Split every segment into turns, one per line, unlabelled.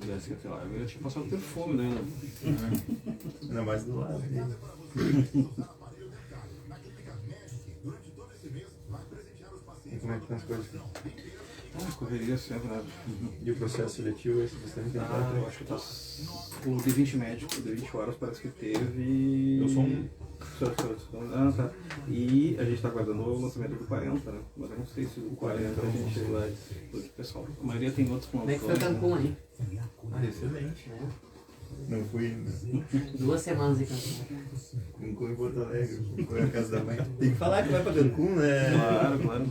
pudesse, sei lá, eu tinha passado perfume, né?
Ainda mais do lado dele. E como é que estão as coisas?
Correria sempre, né?
E o processo seletivo, esse você tem tentado?
Eu acho que tá. O D20 médico, o D20 horas parece que teve.
Eu sou um.
Ah, tá. E a gente tá aguardando o lançamento do 40, né? Mas eu não sei se o 40 a gente vai. Porque, pessoal, a maioria tem outros
Como é que foi o
plantões.
Cancún aí?
Excelente. Não fui ainda.
2 semanas em Cancún.
Cancún em Porto Alegre. Foi a casa da mãe. Tem que falar que vai pra Cancún, né?
Claro, claro.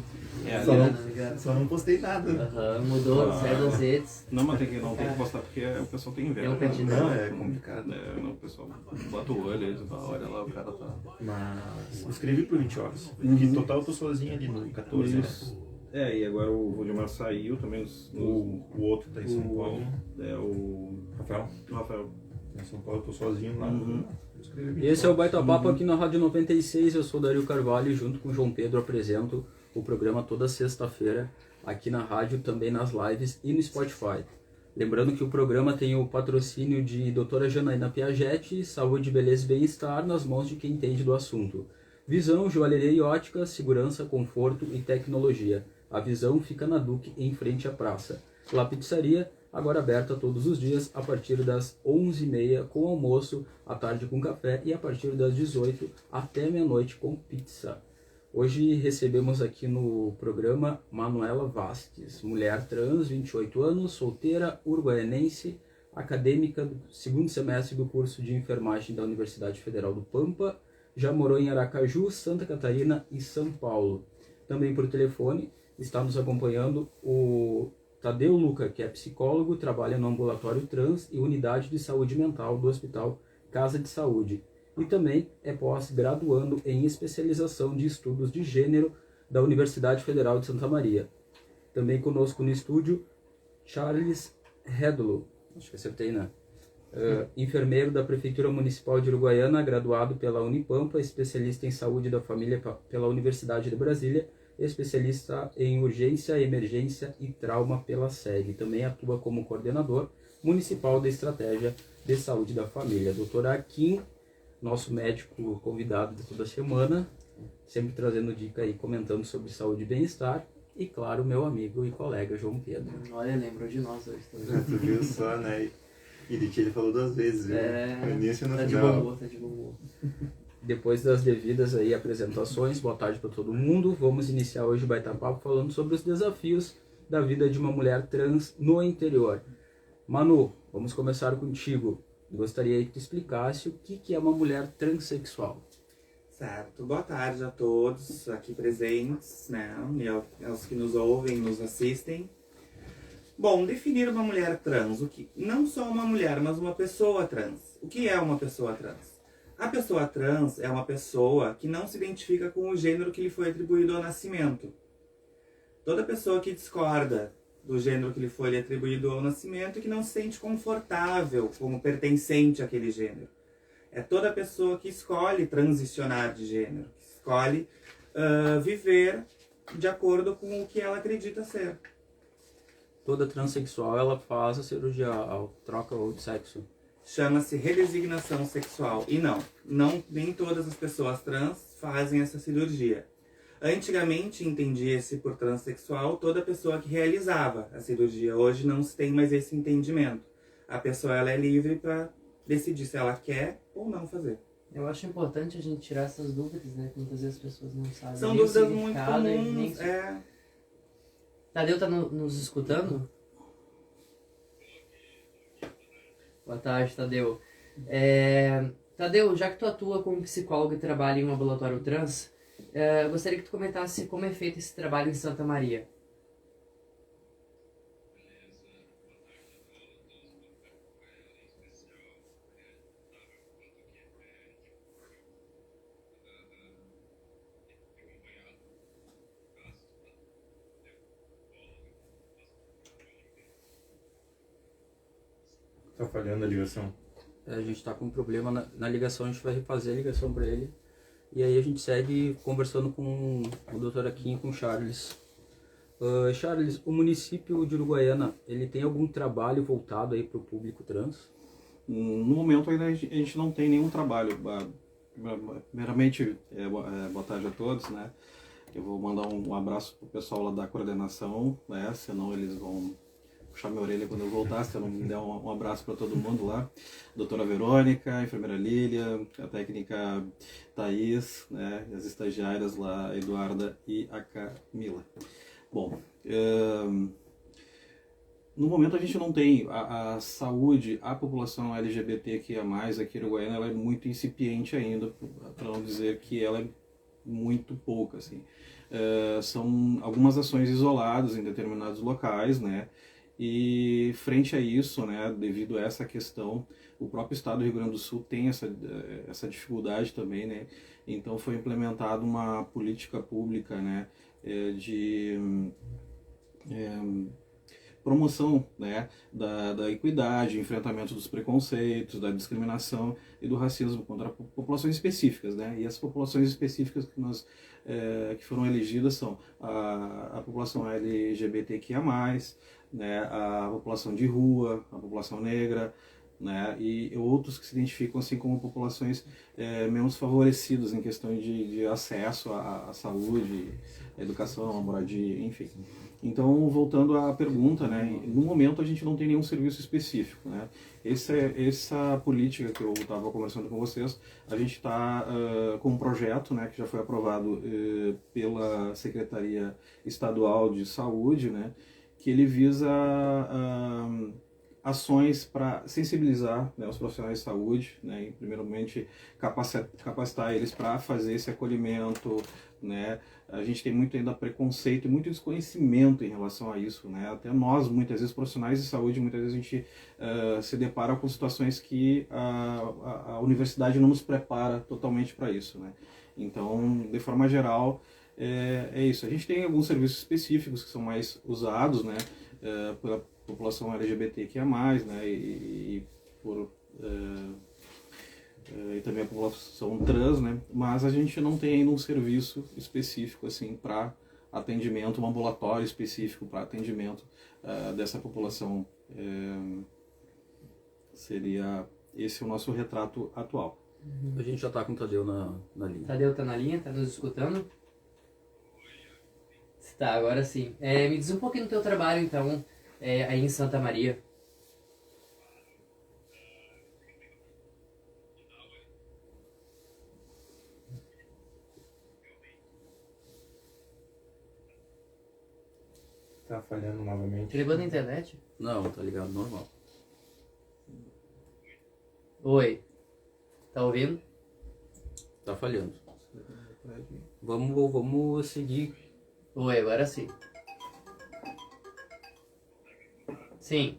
Só não postei nada.
Mudou, saiu das redes.
Não, mas não tem que postar porque o pessoal tem inveja.
Tem um cantinho.
Não, é complicado.
Não, o pessoal bota o olho e fala, olha lá, o cara tá.
Mas eu escrevi por 20 horas. Porque em total eu tô sozinho ali no 14.
Isso. E agora o Valdemar saiu também.
O outro tá em São Paulo.
O
Rafael. Em São Paulo eu tô sozinho lá. Eu escrevi
Esse é o Baita Papo aqui na Rádio 96, eu sou Dario Carvalho e junto com o João Pedro apresento o programa toda sexta-feira aqui na rádio, também nas lives e no Spotify. Lembrando que o programa tem o patrocínio de doutora Janaína Piagetti, saúde, beleza e bem-estar nas mãos de quem entende do assunto. Visão, joalheria e ótica, segurança, conforto e tecnologia. A Visão fica na Duque, em frente à praça. La Pizzaria, agora aberta todos os dias a partir das 11h30 com almoço, à tarde com café e a partir das 18h até meia-noite com pizza. Hoje recebemos aqui no programa Manuela Vasques, mulher trans, 28 anos, solteira, uruguaianense, acadêmica do 2º semestre do curso de enfermagem da Universidade Federal do Pampa, já morou em Aracaju, Santa Catarina e São Paulo. Também por telefone está nos acompanhando o Tadeu Luca, que é psicólogo, trabalha no ambulatório trans e unidade de saúde mental do Hospital Casa de Saúde. E também é pós-graduando em especialização de estudos de gênero da Universidade Federal de Santa Maria. Também conosco no estúdio, Charles Rédolo, acho que acertei, né? Enfermeiro da Prefeitura Municipal de Uruguaiana, graduado pela Unipampa, especialista em saúde da família pela Universidade de Brasília, especialista em urgência, emergência e trauma pela SEG. Também atua como coordenador municipal da Estratégia de Saúde da Família. Doutor Akin, nosso médico convidado de toda semana, sempre trazendo dica e comentando sobre saúde e bem-estar. E claro, meu amigo e colega João Pedro.
Olha, lembrou de nós hoje também.
Tu viu só, né? E de ti ele falou 2 vezes, viu? No início e no
tá
final.
Tá de boa.
Depois das devidas aí apresentações, boa tarde para todo mundo. Vamos iniciar hoje o Baita Papo falando sobre os desafios da vida de uma mulher trans no interior. Manu, vamos começar contigo. Gostaria que tu explicasse o que é uma mulher transexual.
Certo. Boa tarde a todos aqui presentes, né? E aos que nos ouvem, nos assistem. Bom, definir uma mulher trans. Não só uma mulher, mas uma pessoa trans. O que é uma pessoa trans? A pessoa trans é uma pessoa que não se identifica com o gênero que lhe foi atribuído ao nascimento. Toda pessoa que discorda do gênero que lhe foi atribuído ao nascimento e que não se sente confortável como pertencente àquele gênero. É toda pessoa que escolhe transicionar de gênero, que escolhe viver de acordo com o que ela acredita ser.
Toda transexual ela faz a cirurgia, a troca ou de sexo.
Chama-se redesignação sexual. E nem todas as pessoas trans fazem essa cirurgia. Antigamente entendia-se por transexual toda pessoa que realizava a cirurgia. Hoje não se tem mais esse entendimento. A pessoa ela é livre para decidir se ela quer ou não fazer.
Eu acho importante a gente tirar essas dúvidas, né? Que muitas vezes as pessoas não sabem.
São dúvidas muito comuns.
Tadeu tá nos escutando? Boa tarde, Tadeu. Tadeu, já que tu atua como psicólogo e trabalha em um ambulatório trans, eu gostaria que tu comentasse como é feito esse trabalho em Santa Maria.
Tá falhando a ligação.
A gente está com um problema na ligação, a gente vai refazer a ligação para ele. E aí a gente segue conversando com o Dr. Akin e com o Charles. Charles, o município de Uruguaiana, ele tem algum trabalho voltado aí para o público trans?
No momento ainda a gente não tem nenhum trabalho. Primeiramente, boa tarde a todos, né? Eu vou mandar um abraço pro pessoal lá da coordenação, né? Senão eles vão puxar minha orelha quando eu voltar, se eu não me der um abraço para todo mundo lá. Doutora Verônica, a enfermeira Lília, a técnica Thaís, né? As estagiárias lá, a Eduarda e a Camila. Bom, no momento a gente não tem a saúde, a população LGBTQIA+, aqui em Uruguaiana, ela é muito incipiente ainda, para não dizer que ela é muito pouca, assim. São algumas ações isoladas em determinados locais, né? E frente a isso, né, devido a essa questão, o próprio estado do Rio Grande do Sul tem essa dificuldade também, né? Então foi implementada uma política pública, né, de promoção, né, da equidade, enfrentamento dos preconceitos, da discriminação e do racismo contra populações específicas, né? E as populações específicas que foram elegidas são a população LGBTQIA+, né, a população de rua, a população negra, né, e outros que se identificam assim como populações menos favorecidas em questão de acesso à saúde, à educação, à moradia, enfim. Então, voltando à pergunta, né, no momento a gente não tem nenhum serviço específico, né? Essa política que eu estava conversando com vocês, a gente está com um projeto, né, que já foi aprovado pela Secretaria Estadual de Saúde, né, que ele visa ações para sensibilizar, né, os profissionais de saúde, né, e primeiramente capacitar eles para fazer esse acolhimento, né. A gente tem muito ainda preconceito e muito desconhecimento em relação a isso, né. Até nós, muitas vezes, profissionais de saúde, muitas vezes a gente se depara com situações que a universidade não nos prepara totalmente para isso, né. Então, de forma geral, é isso. A gente tem alguns serviços específicos que são mais usados, né, pela população LGBTQIA+, né, e também a população trans, né, mas a gente não tem ainda um serviço específico assim para atendimento, um ambulatório específico para atendimento dessa população. Seria esse o nosso retrato atual.
A gente já está com o Tadeu na linha.
Tadeu tá na linha? Tá nos escutando? Tá, agora sim. Me diz um pouquinho do teu trabalho, então, aí em Santa Maria.
Tá falhando novamente.
Te ligou na internet?
Não, tá ligado, normal.
Oi. Tá ouvindo?
Tá falhando. Vamos seguir.
Oi, agora sim. Sim.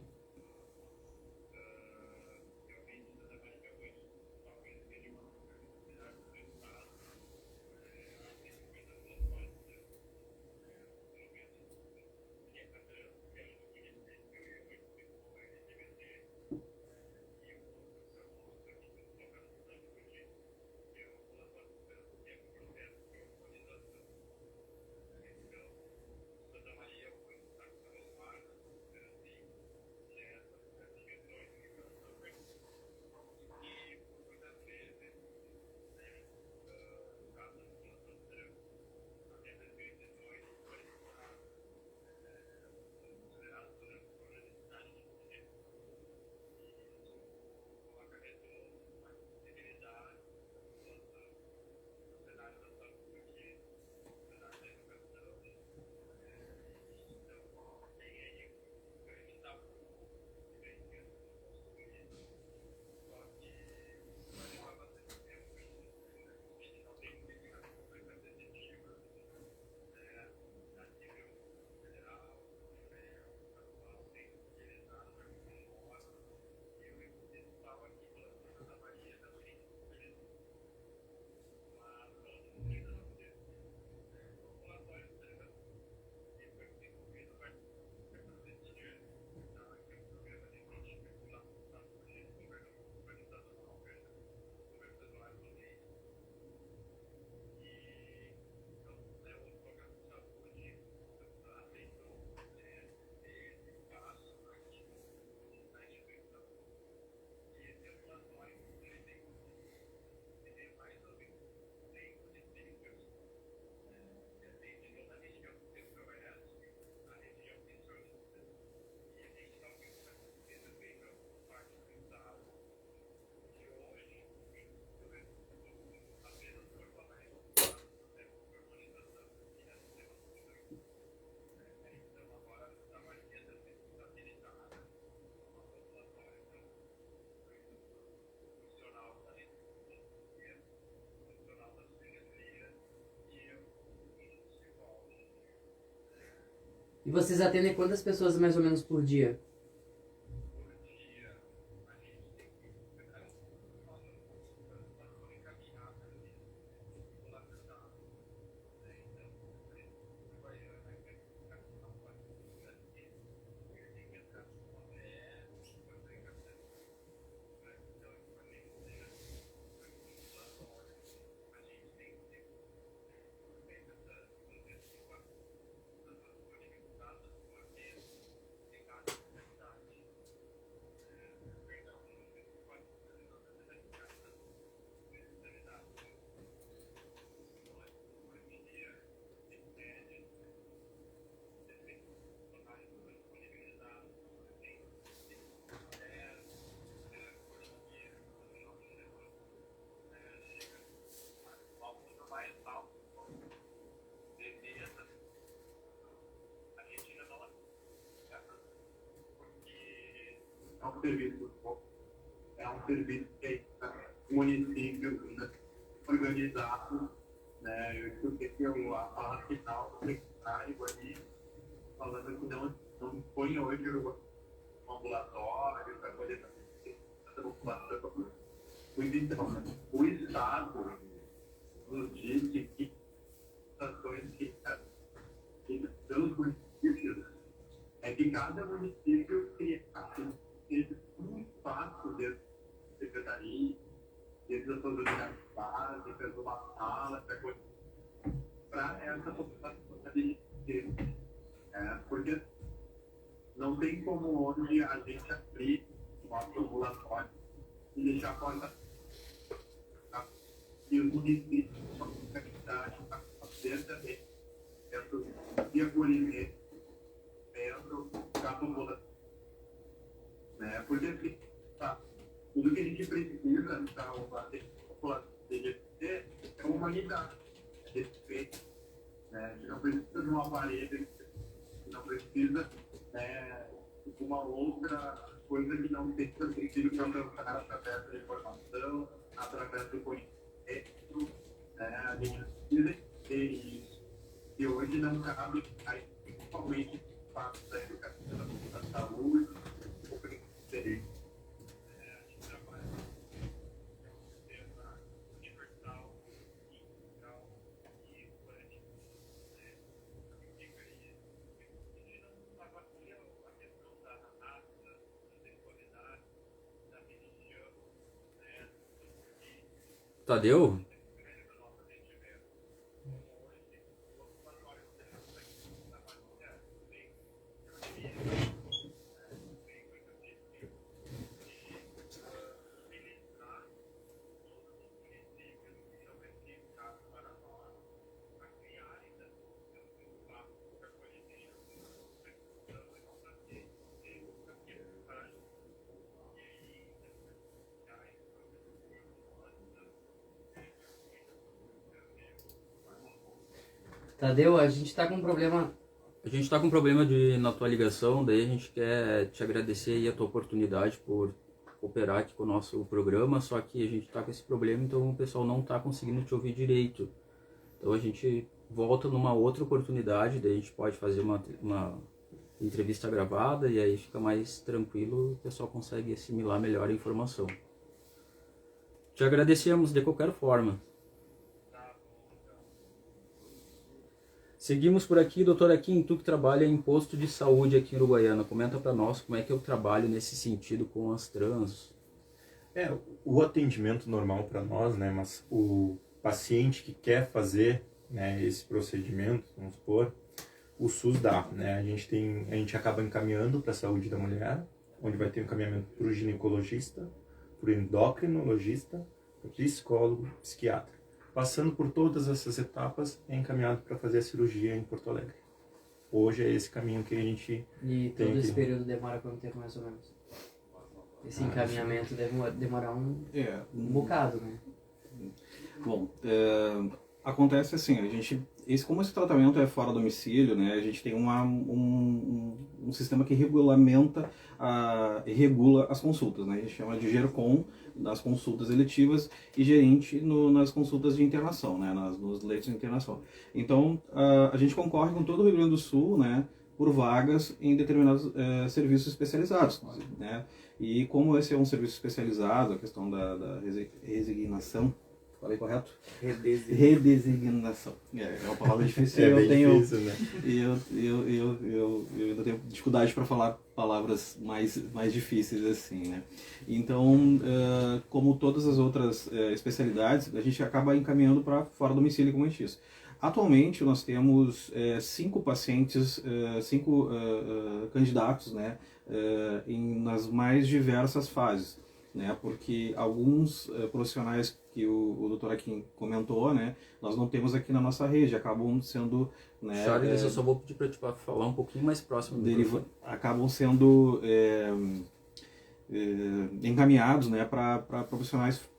E vocês atendem quantas pessoas mais ou menos por dia?
É um serviço que o município organizado, né? Eu escutei que a fala final do secretário ali, falando que não põe hoje um ambulatório para poder fazer essa população. Então, o Estado nos disse que ações que pelos municípios é que cada município criasse um espaço dentro da secretaria, dentro das suas unidades básicas, uma sala, para essa população ali. Porque não tem como hoje a gente abrir o nosso ambulatório e deixar a porta e os municípios são capacidade para fazer também dentro de acolhimento dentro da população. Né? Porque assim, tudo que a gente precisa para a população é humanidade, é respeito. Né? A gente não precisa de um aparelho, a gente não precisa de uma outra coisa que não tenha sentido para alcançar através da informação, através do conhecimento. A gente precisa ter isso. E hoje não cabe, principalmente, parte da educação, da saúde, ou do interesse. A gente trabalha com um sistema universal, integral e equânime. A gente não avalia a questão da raça, da sexualidade, da religião,
Tadeu?
Tadeu, a gente tá com um problema.
A gente está com um problema na tua ligação, daí a gente quer te agradecer aí a tua oportunidade por cooperar aqui com o nosso programa, só que a gente está com esse problema, então o pessoal não está conseguindo te ouvir direito. Então a gente volta numa outra oportunidade, daí a gente pode fazer uma entrevista gravada e aí fica mais tranquilo, o pessoal consegue assimilar melhor a informação. Te agradecemos de qualquer forma. Seguimos por aqui, doutora Kim, tu que trabalha em posto de saúde aqui em Uruguaiana, comenta para nós como é que é o trabalho nesse sentido com as trans.
O atendimento normal para nós, né, mas o paciente que quer fazer, né, esse procedimento, vamos supor, o SUS dá, né, a gente acaba encaminhando para a saúde da mulher, onde vai ter um encaminhamento para o ginecologista, para o endocrinologista, para o psicólogo, psiquiatra. Passando por todas essas etapas, é encaminhado para fazer a cirurgia em Porto Alegre. Hoje é esse caminho que a gente
E
tem
todo esse
aqui.
período demora quanto tempo mais ou menos? Esse encaminhamento deve demorar um bocado, né?
Bom, acontece assim, como esse tratamento é fora domicílio, né, a gente tem um sistema que regulamenta, regula as consultas, né, a gente chama de GERCOM nas consultas eletivas e gerente nas consultas de internação, né, nos leitos de internação. Então, a gente concorre com todo o Rio Grande do Sul, né, por vagas em determinados serviços especializados, né? E como esse é um serviço especializado, a questão da resignação, falei correto? Redesignação. É uma palavra difícil. Eu tenho,
difícil, né?
e eu ainda tenho dificuldade para falar palavras mais difíceis assim, né? Então, como todas as outras especialidades, a gente acaba encaminhando para fora do domicílio, como eu disse. Atualmente, nós temos 5 pacientes, 5 candidatos, né, nas mais diversas fases, né, porque alguns profissionais que o Dr. Akin comentou, né, nós não temos aqui na nossa rede, acabam sendo... Né,
Charles, eu só vou pedir para te falar um pouquinho mais próximo do
acabam sendo encaminhados, né, para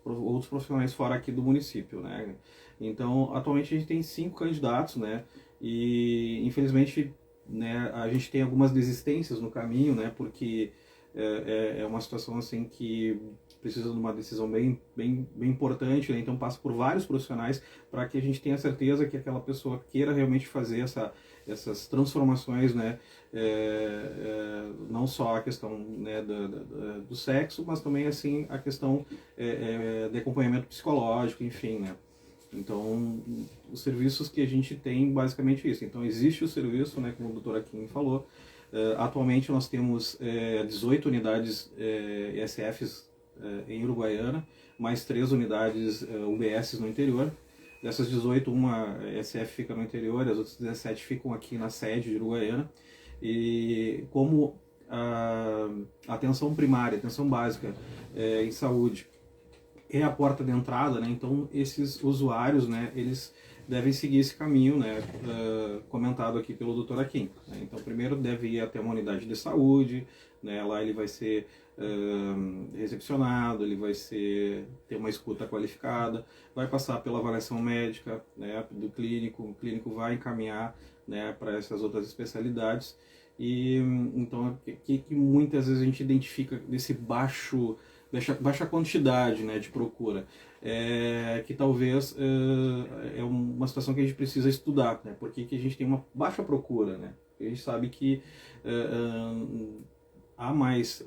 outros profissionais fora aqui do município, né. Então, atualmente a gente tem 5 candidatos, né, e infelizmente, né, a gente tem algumas desistências no caminho, né, porque é uma situação assim que precisa de uma decisão bem importante, né, então passa por vários profissionais para que a gente tenha certeza que aquela pessoa queira realmente fazer essas transformações, né, não só a questão, né, do sexo, mas também assim a questão de acompanhamento psicológico, enfim, né. Então, os serviços que a gente tem, basicamente isso. Então, existe o serviço, né, como o Dr. Akin falou. Atualmente, nós temos 18 unidades ESFs em Uruguaiana, mais 3 unidades UBS no interior. Dessas 18, uma ESF fica no interior, as outras 17 ficam aqui na sede de Uruguaiana. E como a atenção primária, atenção básica em saúde, é a porta de entrada, né? Então esses usuários, né, eles devem seguir esse caminho, né, comentado aqui pelo Dr. Akin, né? Então primeiro deve ir até uma unidade de saúde, né? Lá ele vai ser recepcionado, ele vai ter uma escuta qualificada, vai passar pela avaliação médica, né, do clínico, o clínico vai encaminhar, né, para essas outras especialidades. E então que muitas vezes a gente identifica desse baixa quantidade, né, de procura, que talvez é uma situação que a gente precisa estudar, né, porque que a gente tem uma baixa procura, né, a gente sabe que há mais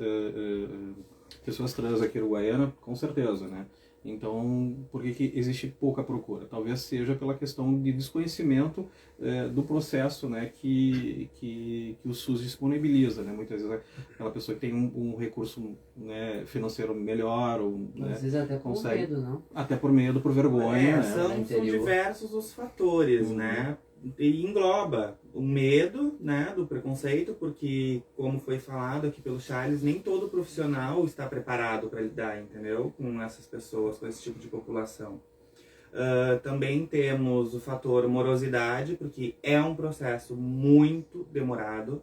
pessoas trans aqui no Uruguaiana, com certeza, né, então por que existe pouca procura? Talvez seja pela questão de desconhecimento do processo, né, que o SUS disponibiliza, né? Muitas vezes aquela pessoa que tem um recurso, né, financeiro melhor, ou, né,
às vezes até por
consegue,
medo, não?
até por medo, por vergonha, né?
São diversos os fatores, né? E engloba o medo, né, do preconceito, porque, como foi falado aqui pelo Charles, nem todo profissional está preparado para lidar, entendeu? Com essas pessoas, com esse tipo de população. Também temos o fator morosidade, porque é um processo muito demorado.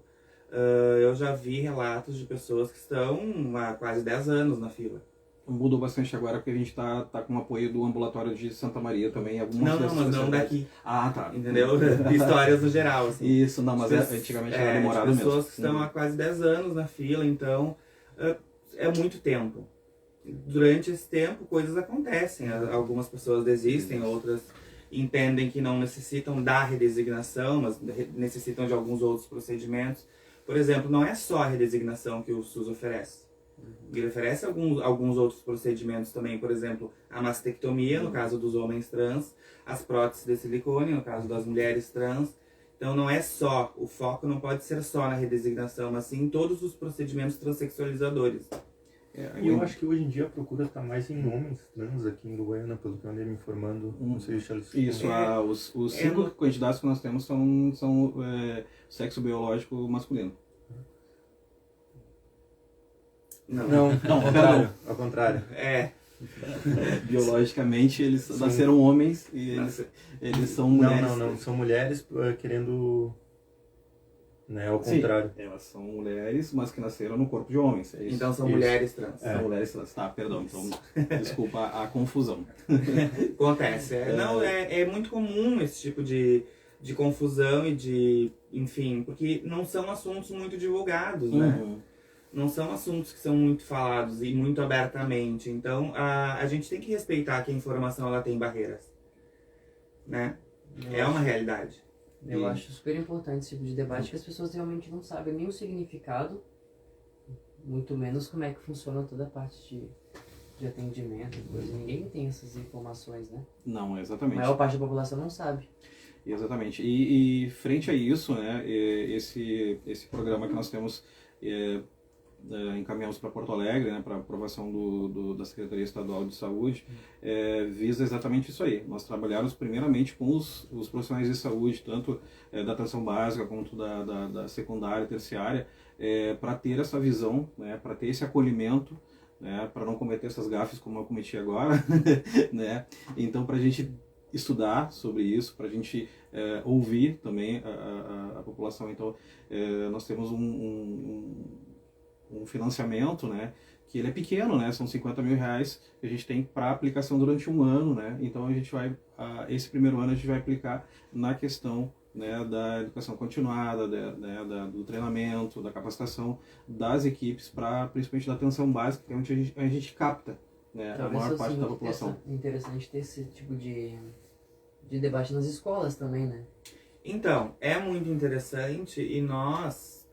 Eu já vi relatos de pessoas que estão há quase 10 anos na fila.
Mudou bastante agora porque a gente tá com o apoio do ambulatório de Santa Maria também.
Não, mas não daqui.
Ah, tá.
Entendeu? Histórias no geral, assim.
Isso, não, mas antigamente era demorado mesmo.
Pessoas que estão há quase 10 anos na fila, então é muito tempo. Durante esse tempo, coisas acontecem. Algumas pessoas desistem, outras entendem que não necessitam da redesignação, mas necessitam de alguns outros procedimentos. Por exemplo, não é só a redesignação que o SUS oferece. Ele oferece alguns outros procedimentos também, por exemplo, a mastectomia, no caso dos homens trans, as próteses de silicone, no caso das mulheres trans. Então não é só, o foco não pode ser só na redesignação, mas sim em todos os procedimentos transexualizadores.
E eu acho que hoje em dia a procura está mais em homens trans aqui em Uruguaiana, pelo que eu andei me informando. Não sei se
isso, os 5 candidatos que nós temos são sexo biológico masculino.
Não, ao contrário.
Biologicamente eles nasceram homens e eles são mulheres.
Não, são mulheres querendo, né, ao contrário.
Sim, elas são mulheres, mas que nasceram no corpo de homens. É isso.
Então são mulheres trans.
São mulheres trans, tá, perdão, então desculpa a confusão.
Acontece, é muito comum esse tipo de confusão e de, enfim, porque não são assuntos muito divulgados, né? Não são assuntos que são muito falados e muito abertamente. Então, a gente tem que respeitar que a informação ela tem barreiras, né? É uma realidade.
Eu acho super importante esse tipo de debate, que as pessoas realmente não sabem nem o significado, muito menos como é que funciona toda a parte de atendimento e coisa. Ninguém tem essas informações, né?
Não,
A
exatamente.
maior parte da população não sabe.
Exatamente. E frente a isso, né, esse programa que nós temos, encaminhamos para Porto Alegre, né, para aprovação da Secretaria Estadual de Saúde, visa exatamente isso aí. Nós trabalhamos primeiramente com os profissionais de saúde, tanto da atenção básica quanto da secundária, terciária, para ter essa visão, né, para ter esse acolhimento, né, para não cometer essas gafes como eu cometi agora, né? Então, para a gente estudar sobre isso, para a gente ouvir também a população. Então, nós temos um financiamento, né, que ele é pequeno, né, são 50 mil reais que a gente tem para aplicação durante um ano, né, então a gente vai, esse primeiro ano a gente vai aplicar na questão, né, da educação continuada, do treinamento, da capacitação das equipes, principalmente da atenção básica, que é onde a gente capta, né, a maior parte da população.
É interessante ter esse tipo de debate nas escolas também, né?
Então, é muito interessante e nós,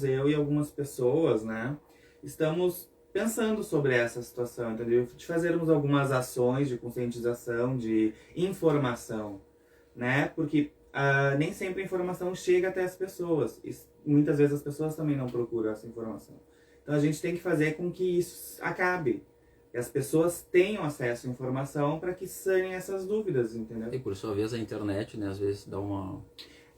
eu e algumas pessoas, né, estamos pensando sobre essa situação, entendeu? De fazermos algumas ações de conscientização, de informação, né? Porque nem sempre a informação chega até as pessoas. E muitas vezes as pessoas também não procuram essa informação. Então a gente tem que fazer com que isso acabe. Que as pessoas tenham acesso à informação para que sanem essas dúvidas, entendeu?
E por sua vez a internet, né, às vezes dá uma...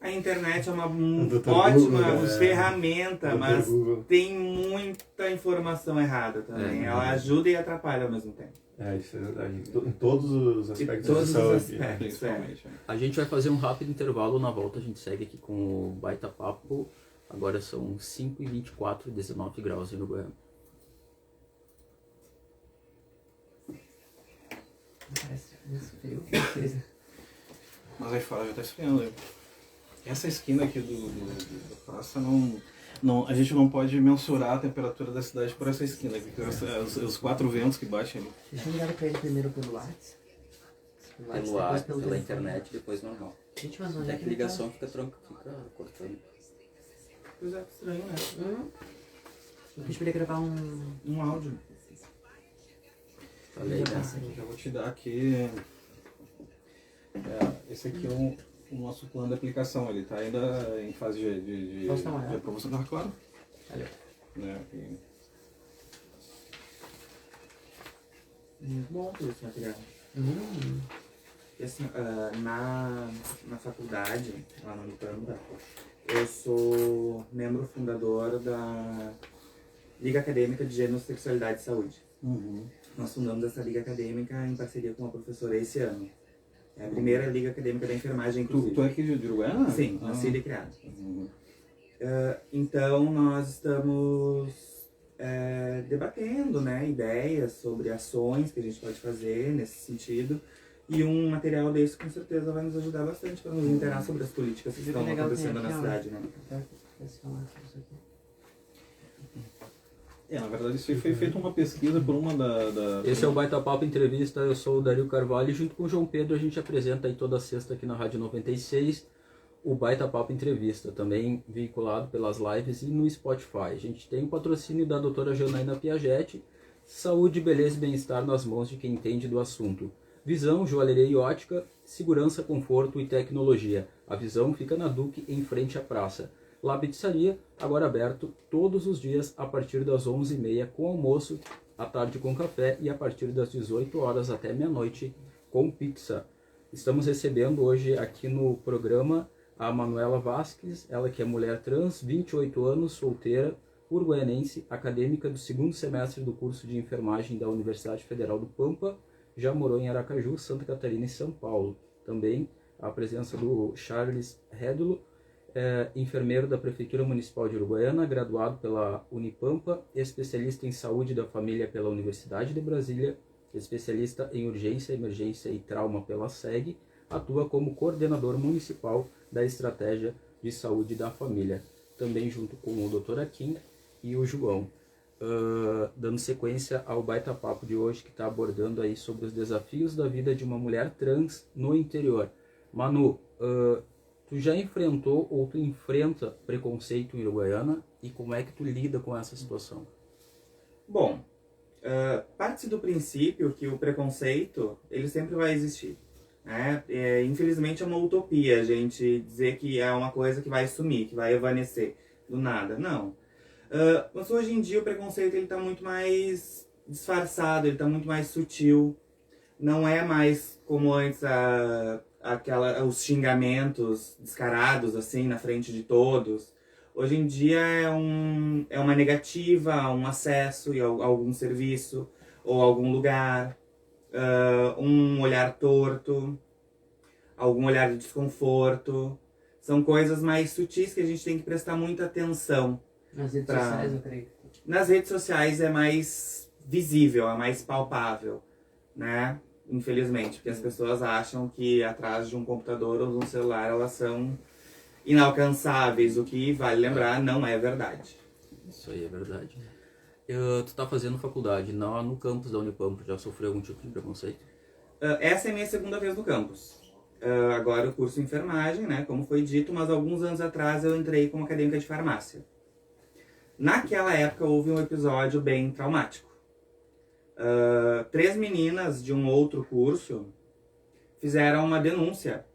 A internet é uma
Dr.
ótima
Google,
ferramenta,
Dr.
mas
Google.
tem muita informação errada também. Ela ajuda e atrapalha ao mesmo tempo.
Isso é verdade. Em todos os
Em
aspectos
todos
da
os
saúde.
aspectos.
Principalmente.
A gente vai fazer um rápido intervalo, na volta a gente segue aqui com o Baita Papo. Agora são 5h24, 19 graus em Uruguaiana.
Parece muito frio. Vocês-
Mas aí fora já tá esfriando. Essa esquina aqui da praça não, a gente não pode mensurar a temperatura da cidade por essa esquina, porque os 4 ventos que batem ali.
Vocês tinham ligado pra ele primeiro pelo WhatsApp?
Pelo ar, pela internet, depois normal.
Gente, mas onde
Até
é
que
que ele
ligação fica cortando.
Pois é, estranho, né?
Eu fiz pra ele gravar um áudio.
Falei, né?
Já vou te dar aqui. Esse aqui é o nosso plano de aplicação. Ele está ainda em fase de
Posso dar uma olhada?
aprovação. Ah, claro.
Valeu.
Né,
Muito bom ter esse material. E assim, na faculdade, lá no Unipampa, eu sou membro fundador da Liga Acadêmica de Gênero, Sexualidade e Saúde. Nós fundamos essa Liga Acadêmica em parceria com uma professora esse ano. É a primeira Liga Acadêmica da Enfermagem, inclusive.
Tu é aqui de Uruguaiana?
Sim, nascida e criada. Então, nós estamos debatendo, né, ideias sobre ações que a gente pode fazer nesse sentido. E um material desse, com certeza, vai nos ajudar bastante para nos inteirar sobre as políticas que estão acontecendo na cidade, né?
Na verdade, isso aí foi feito uma pesquisa por uma
Esse é o Baita Papo Entrevista, eu sou o Dario Carvalho e junto com o João Pedro a gente apresenta aí toda sexta aqui na Rádio 96 o Baita Papo Entrevista, também veiculado pelas lives e no Spotify. A gente tem o patrocínio da doutora Janaína Piagetti, saúde, beleza e bem-estar nas mãos de quem entende do assunto. Visão, joalheria e ótica, segurança, conforto e tecnologia. A Visão fica na Duque, em frente à praça. La Pizzaria, agora aberto todos os dias a partir das 11h30 com almoço, à tarde com café e a partir das 18 horas até meia-noite com pizza. Estamos recebendo hoje aqui no programa a Manuela Vasques, ela que é mulher trans, 28 anos, solteira, uruguaianense, acadêmica do segundo semestre do curso de enfermagem da Universidade Federal do Pampa, já morou em Aracaju, Santa Catarina e São Paulo. Também a presença do Charles Rédulo, enfermeiro da Prefeitura Municipal de Uruguaiana, graduado pela Unipampa, especialista em saúde da família pela Universidade de Brasília, especialista em urgência, emergência e trauma pela SEG, atua como coordenador municipal da estratégia de saúde da família, também junto com o Dr. Akin e o João. Dando sequência ao Baita Papo de hoje, que está abordando aí sobre os desafios da vida de uma mulher trans no interior. Manu, Tu já enfrentou ou tu enfrenta preconceito em Uruguaiana e como é que tu lida com essa situação?
Bom, parte do princípio que o preconceito, ele sempre vai existir. Né? Infelizmente é uma utopia a gente dizer que é uma coisa que vai sumir, que vai evanescer do nada. Não. Mas hoje em dia o preconceito está muito mais disfarçado, ele está muito mais sutil. Não é mais como antes os xingamentos descarados assim na frente de todos. Hoje em dia é uma negativa a um acesso a algum serviço ou algum lugar, um olhar torto, algum olhar de desconforto. São coisas mais sutis que a gente tem que prestar muita atenção.
Nas redes sociais, eu creio.
Nas redes sociais é mais visível, é mais palpável, né? Infelizmente, porque as pessoas acham que atrás de um computador ou de um celular elas são inalcançáveis, o que, vale lembrar, não é verdade.
Isso aí é verdade. Tu tá fazendo faculdade no campus da Unipampa, já sofreu algum tipo de preconceito?
Essa é a minha segunda vez no campus. Agora eu curso enfermagem, né, como foi dito, mas alguns anos atrás eu entrei como acadêmica de farmácia. Naquela época houve um episódio bem traumático. 3 meninas de um outro curso fizeram uma denúncia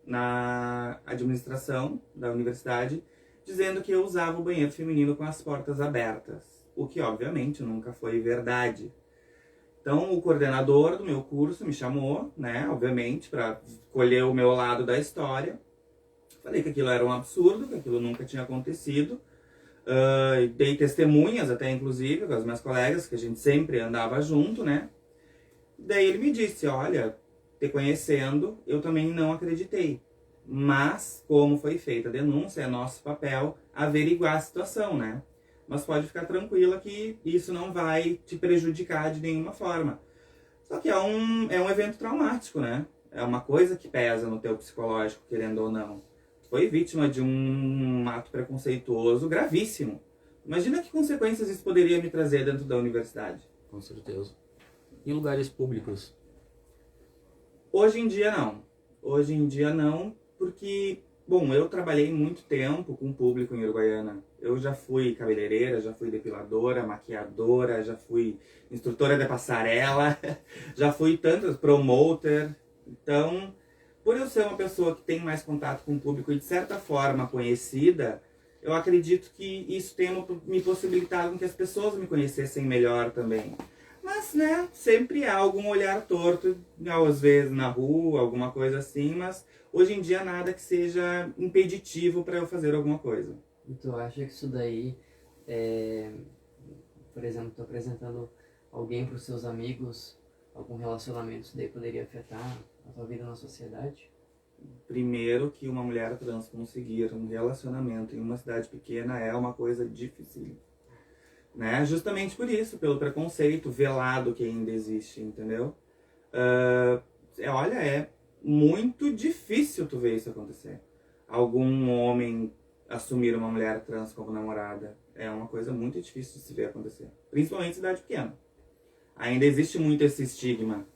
na administração da universidade, dizendo que eu usava o banheiro feminino com as portas abertas, o que obviamente nunca foi verdade. Então o coordenador do meu curso me chamou, né, obviamente, para colher o meu lado da história. Falei que aquilo era um absurdo, que aquilo nunca tinha acontecido. Dei testemunhas até, inclusive, com as minhas colegas, que a gente sempre andava junto, né? Daí ele me disse, olha, te conhecendo, eu também não acreditei. Mas, como foi feita a denúncia, é nosso papel averiguar a situação, né? Mas pode ficar tranquila que isso não vai te prejudicar de nenhuma forma. Só que é um evento traumático, né? É uma coisa que pesa no teu psicológico, querendo ou não. Foi vítima de um ato preconceituoso gravíssimo. Imagina que consequências isso poderia me trazer dentro da universidade.
Com certeza. Em lugares públicos?
Hoje em dia não. Hoje em dia não, porque, bom, eu trabalhei muito tempo com o público em Uruguaiana. Eu já fui cabeleireira, já fui depiladora, maquiadora, já fui instrutora de passarela, já fui tantas promoter. Então, por eu ser uma pessoa que tem mais contato com o público e de certa forma conhecida, eu acredito que isso tenha me possibilitado que as pessoas me conhecessem melhor também. Mas, né, sempre há algum olhar torto, às vezes na rua, alguma coisa assim, mas hoje em dia nada que seja impeditivo para eu fazer alguma coisa.
E tu acha que isso daí, por exemplo, tu apresentando alguém para os seus amigos, algum relacionamento, isso daí poderia afetar a tua vida na sociedade?
Primeiro, que uma mulher trans conseguir um relacionamento em uma cidade pequena é uma coisa difícil. Né? Justamente por isso, pelo preconceito velado que ainda existe, entendeu? Olha, é muito difícil tu ver isso acontecer. Algum homem assumir uma mulher trans como namorada é uma coisa muito difícil de se ver acontecer. Principalmente em cidade pequena. Ainda existe muito esse estigma.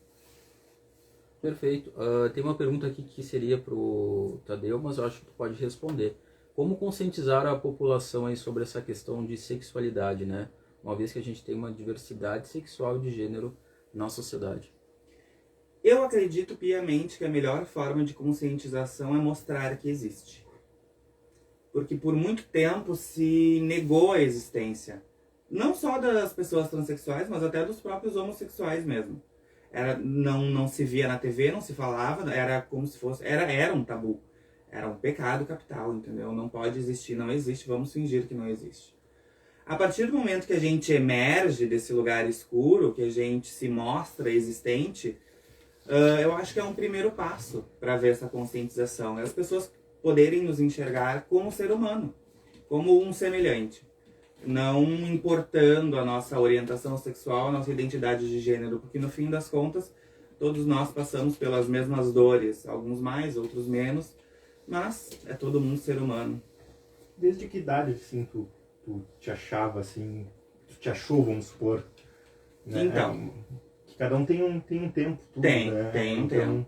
Perfeito. Tem uma pergunta aqui que seria pro Tadeu, mas eu acho que tu pode responder. Como conscientizar a população aí sobre essa questão de sexualidade, né? Uma vez que a gente tem uma diversidade sexual de gênero na sociedade.
Eu acredito piamente que a melhor forma de conscientização é mostrar que existe. Porque por muito tempo se negou a existência. Não só das pessoas transexuais, mas até dos próprios homossexuais mesmo. Não se via na TV, não se falava, era como se fosse... Era um tabu. Era um pecado capital, entendeu? Não pode existir, não existe, vamos fingir que não existe. A partir do momento que a gente emerge desse lugar escuro, que a gente se mostra existente, eu acho que é um primeiro passo para ver essa conscientização. As pessoas poderem nos enxergar como ser humano, como um semelhante. Não importando a nossa orientação sexual, a nossa identidade de gênero, porque no fim das contas, todos nós passamos pelas mesmas dores, alguns mais, outros menos, mas é todo mundo ser humano.
Desde que idade, assim, tu te achava, assim, tu te achou, vamos supor, né?
Então,
que cada um tem um tempo. Tudo,
tem
né?
um tempo.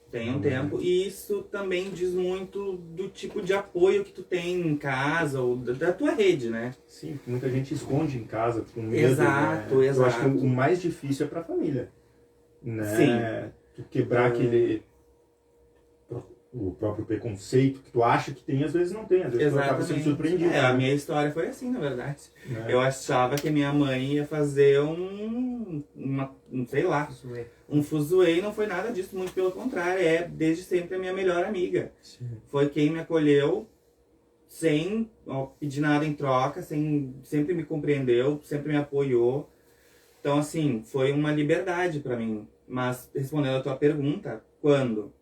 Tem um tempo. E isso também diz muito do tipo de apoio que tu tem em casa ou da tua rede, né?
Sim, muita gente esconde em casa com medo.
Exato,
né?
exato.
Eu acho que o mais difícil é pra família. Né?
Sim.
Tu quebrar o próprio preconceito que tu acha que tem, às vezes não tem. Às vezes tu acaba sendo surpreendido.
A minha história foi assim, na verdade.
Né?
Eu achava que minha mãe ia fazer sei lá, um fuzuê, e não foi nada disso, muito pelo contrário, desde sempre a minha melhor amiga.
Sim.
Foi quem me acolheu sem pedir nada em troca, sempre me compreendeu, sempre me apoiou. Então, assim, foi uma liberdade pra mim. Mas, respondendo a tua pergunta, quando?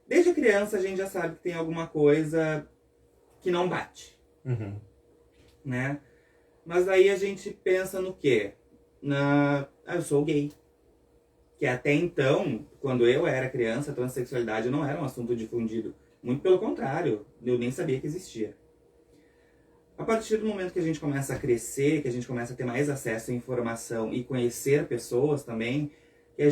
Desde criança a gente já sabe que tem alguma coisa que não bate,
Uhum.
né? Mas aí a gente pensa no quê? Eu sou gay. Que até então, quando eu era criança, a transexualidade não era um assunto difundido. Muito pelo contrário, eu nem sabia que existia. A partir do momento que a gente começa a crescer, que a gente começa a ter mais acesso à informação e conhecer pessoas também, eu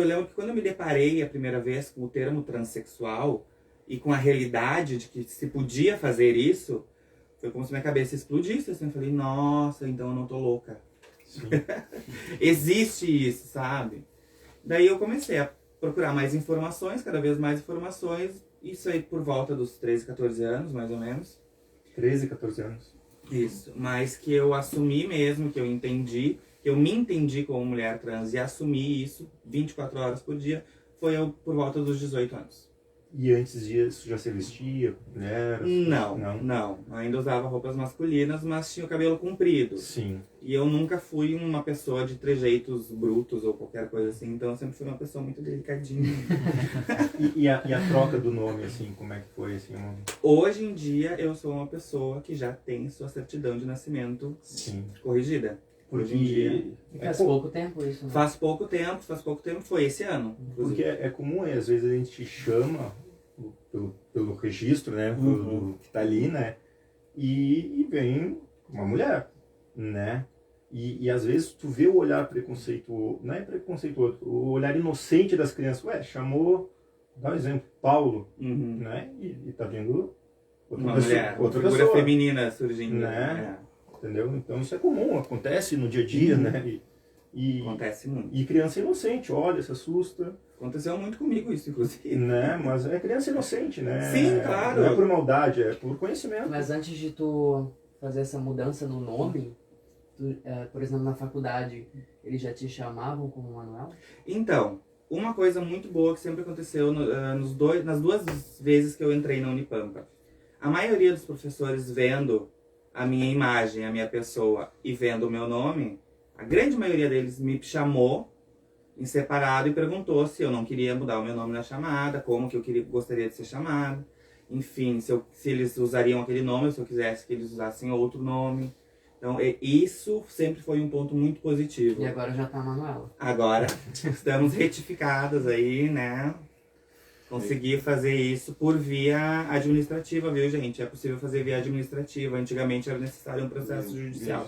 lembro que quando eu me deparei a primeira vez com o termo transexual e com a realidade de que se podia fazer isso, foi como se minha cabeça explodisse. Assim, eu falei, nossa, então eu não tô louca. Existe isso, sabe? Daí eu comecei a procurar mais informações, cada vez mais informações. Isso aí por volta dos 13, 14 anos, mais ou menos.
13, 14 anos.
Isso, mas que eu assumi mesmo, que eu entendi, que eu me entendi como mulher trans e assumi isso 24 horas por dia, foi eu por volta dos 18 anos.
E antes disso já se vestia, mulher?
Não. Ainda usava roupas masculinas, mas tinha o cabelo comprido.
Sim.
E eu nunca fui uma pessoa de trejeitos brutos ou qualquer coisa assim, então eu sempre fui uma pessoa muito delicadinha.
E a troca do nome, assim, como é que foi? Assim,
Hoje em dia eu sou uma pessoa que já tem sua certidão de nascimento corrigida. Hoje em dia.
Faz pouco tempo isso, né?
Faz pouco tempo, foi esse ano.
Porque é comum, às vezes a gente te chama pelo registro, né? Do que tá ali, né? E vem uma mulher, né? E às vezes tu vê o olhar preconceituoso, não é preconceituoso, o olhar inocente das crianças. Ué, chamou, dá um exemplo, Paulo, né? E tá vendo
uma mulher, outra figura pessoa feminina surgindo,
né? Entendeu? Então isso é comum, acontece no dia a dia, né?
Acontece muito.
E criança inocente, olha, se assusta.
Aconteceu muito comigo isso, inclusive.
Né? Mas é criança inocente, né?
Sim, claro.
Não é por maldade, é por conhecimento.
Mas antes de tu fazer essa mudança no nome, por exemplo, na faculdade, eles já te chamavam como Manuel?
Então, uma coisa muito boa que sempre aconteceu nas duas vezes que eu entrei na Unipampa. A maioria dos professores vendo a minha imagem, a minha pessoa e vendo o meu nome, a grande maioria deles me chamou em separado e perguntou se eu não queria mudar o meu nome na chamada, como que eu gostaria de ser chamado, enfim, se eles usariam aquele nome ou se eu quisesse que eles usassem outro nome. Então, isso sempre foi um ponto muito positivo.
E agora já tá a Manuela.
Agora estamos retificadas aí, né? Consegui fazer isso por via administrativa, viu, gente? É possível fazer via administrativa. Antigamente era necessário um processo judicial.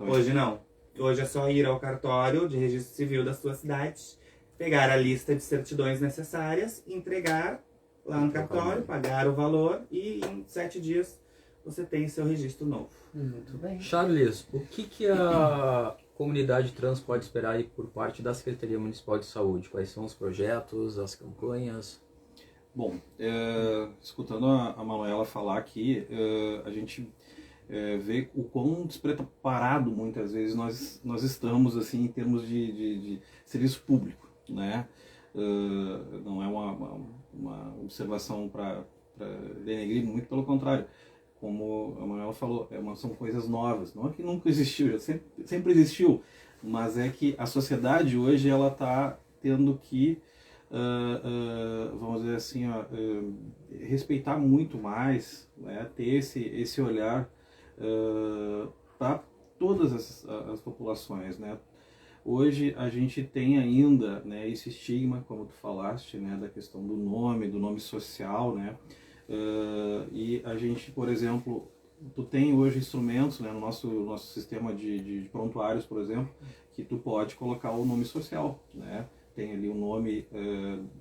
Hoje não. Hoje é só ir ao cartório de registro civil da sua cidade, pegar a lista de certidões necessárias, entregar lá no cartório, pagar o valor e em 7 dias você tem seu registro novo.
Muito bem.
Charles, o que a comunidade trans pode esperar aí por parte da Secretaria Municipal de Saúde? Quais são os projetos, as campanhas?
Bom, escutando a Manuela falar aqui, a gente vê o quão despreparado muitas vezes nós estamos assim em termos de serviço público, né? Não é uma observação para denegrir, muito pelo contrário. Como a Manuela falou, são coisas novas, não é que nunca existiu, já sempre existiu, mas é que a sociedade hoje ela está tendo que vamos dizer assim, respeitar muito mais, né, ter esse olhar para todas as populações, né? Hoje a gente tem ainda, né, esse estigma, como tu falaste, né, da questão do nome social, né? E a gente, por exemplo, tu tem hoje instrumentos, né, no nosso sistema de prontuários, por exemplo, que tu pode colocar o nome social, né? tem ali o nome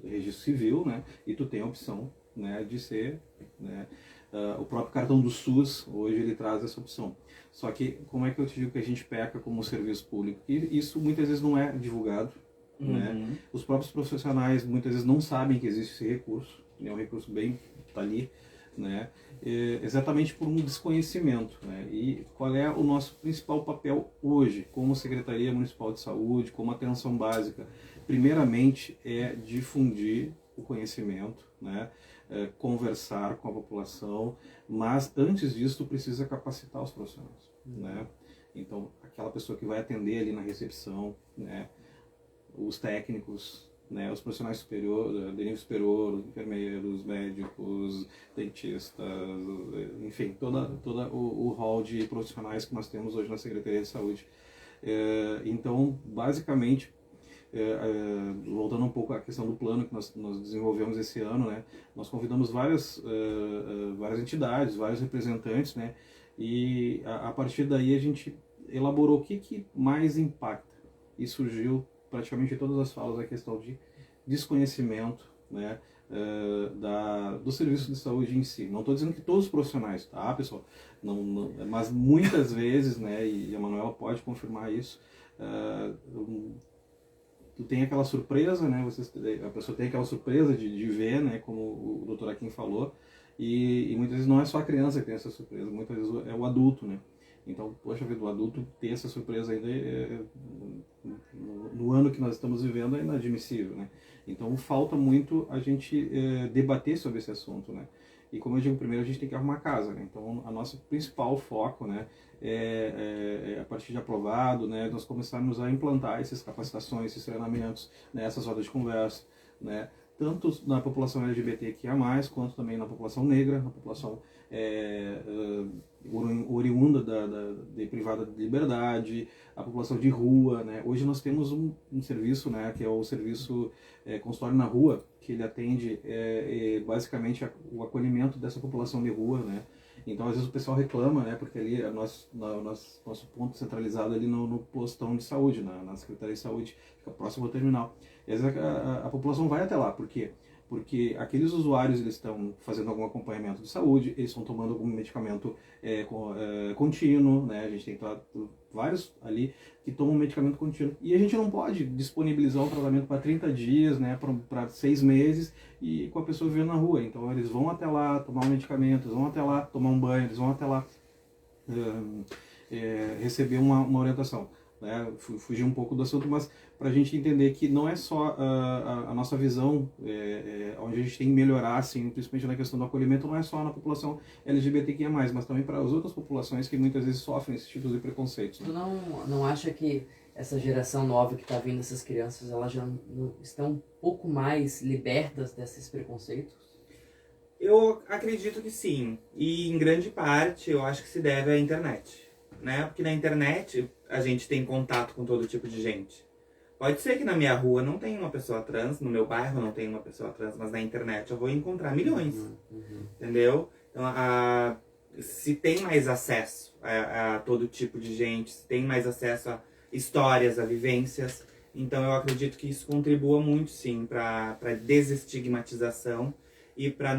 registro civil, né? E tu tem a opção, né, de ser, né, o próprio cartão do SUS, hoje ele traz essa opção. Só que, como é que eu te digo que a gente peca como serviço público? E isso muitas vezes não é divulgado, né? Os próprios profissionais muitas vezes não sabem que existe esse recurso, é um recurso bem tá ali, né? Exatamente por um desconhecimento, né? E qual é o nosso principal papel hoje, como Secretaria Municipal de Saúde, como atenção básica? Primeiramente é difundir o conhecimento, né? Conversar com a população, mas antes disso tu precisa capacitar os profissionais, né? Então aquela pessoa que vai atender ali na recepção, né? Os técnicos, né? Os profissionais superiores, de nível superior, os enfermeiros, médicos, dentistas, enfim, toda o hall de profissionais que nós temos hoje na Secretaria de Saúde. Então, basicamente, voltando um pouco à questão do plano que nós desenvolvemos esse ano, né? Nós convidamos várias entidades, vários representantes, né? E a partir daí a gente elaborou o que mais impacta. E surgiu praticamente em todas as falas a questão de desconhecimento, né, do serviço de saúde em si. Não estou dizendo que todos os profissionais, tá, pessoal? Não, mas muitas vezes, né, e a Manuela pode confirmar isso, tu tem aquela surpresa, né, a pessoa tem aquela surpresa de ver, né, como o Dr. Akin falou, e muitas vezes não é só a criança que tem essa surpresa, muitas vezes é o adulto, né. Então, poxa vida, o adulto ter essa surpresa ainda no ano que nós estamos vivendo é inadmissível, né? Então, falta muito a gente debater sobre esse assunto, né? E como eu digo, primeiro a gente tem que arrumar casa, né? Então, a nosso principal foco, né, a partir de aprovado, né, nós começarmos a implantar essas capacitações, esses treinamentos, né, essas rodas de conversa, né? Tanto na população LGBTQIA+, quanto também na população negra, na população oriunda de privada de liberdade, a população de rua, né? Hoje nós temos um serviço, né, que é o serviço consultório na rua, que ele atende basicamente o acolhimento dessa população de rua, né? Então, às vezes o pessoal reclama, né, porque ali é nosso ponto centralizado ali no postão de saúde, na Secretaria de Saúde, fica próximo ao terminal. E às vezes a população vai até lá, por quê? Porque aqueles usuários, eles estão fazendo algum acompanhamento de saúde, eles estão tomando algum medicamento contínuo, né? A gente tem vários ali que tomam medicamento contínuo. E a gente não pode disponibilizar um tratamento para 30 dias, né, para 6 meses, e com a pessoa vivendo na rua. Então eles vão até lá tomar um medicamento, eles vão até lá tomar um banho, eles vão até lá receber uma orientação. Né? Fugir um pouco do assunto, mas para a gente entender que não é só a nossa visão, onde a gente tem que melhorar, assim, principalmente na questão do acolhimento, não é só na população LGBTQIA+, mas também para as outras populações que muitas vezes sofrem esses tipos de preconceitos. Né?
Tu não acha que essa geração nova que está vindo, essas crianças, elas já estão um pouco mais libertas desses preconceitos?
Eu acredito que sim, e em grande parte eu acho que se deve à internet, né? Porque na internet a gente tem contato com todo tipo de gente. Pode ser que na minha rua não tenha uma pessoa trans, no meu bairro não tenha uma pessoa trans, mas na internet eu vou encontrar milhões, entendeu? Então, se tem mais acesso a todo tipo de gente, se tem mais acesso a histórias, a vivências, então eu acredito que isso contribua muito, sim, para a desestigmatização e para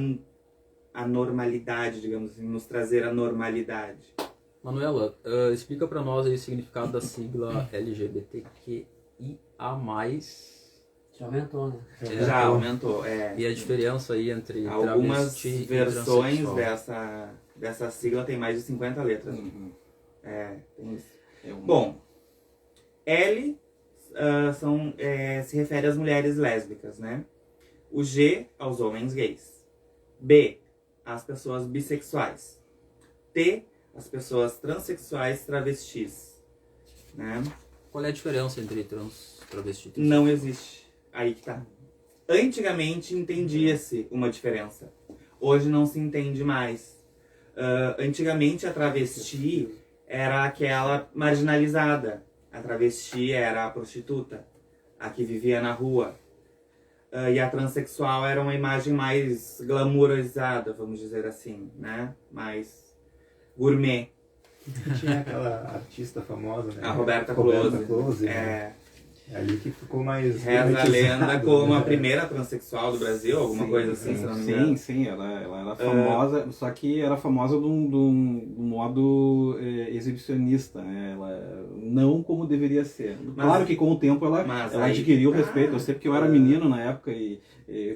a normalidade, digamos assim, nos trazer a normalidade.
Manuela, explica para nós aí o significado da sigla LGBTQIA+.
Já aumentou, né?
Já aumentou,
E a diferença aí entre
algumas
travesti
versões
e transexual.
dessa sigla tem mais de 50 letras.
Uhum.
Tem isso. Bom, L se refere às mulheres lésbicas, né? O G aos homens gays. B, às pessoas bissexuais. T, as pessoas transexuais travestis, né?
Qual é a diferença entre trans, travesti e transexual?
Não existe. Aí que tá. Antigamente entendia-se uma diferença. Hoje não se entende mais. Antigamente a travesti era aquela marginalizada. A travesti era a prostituta, a que vivia na rua. E a transexual era uma imagem mais glamourizada, vamos dizer assim, né? Mais gourmet.
Tinha aquela artista famosa, né?
A Roberta Close.
Close, né? É ali que ficou mais...
Reza a lenda
romantizado,
como a
né?
primeira transexual do Brasil, alguma
Sim,
coisa assim, se não me engano.
sim, ela era famosa, só que era famosa de um modo exibicionista, né? Ela, não como deveria ser. Claro que com o tempo ela
aí
adquiriu o
tá.
respeito. Eu sei porque eu era menino na época e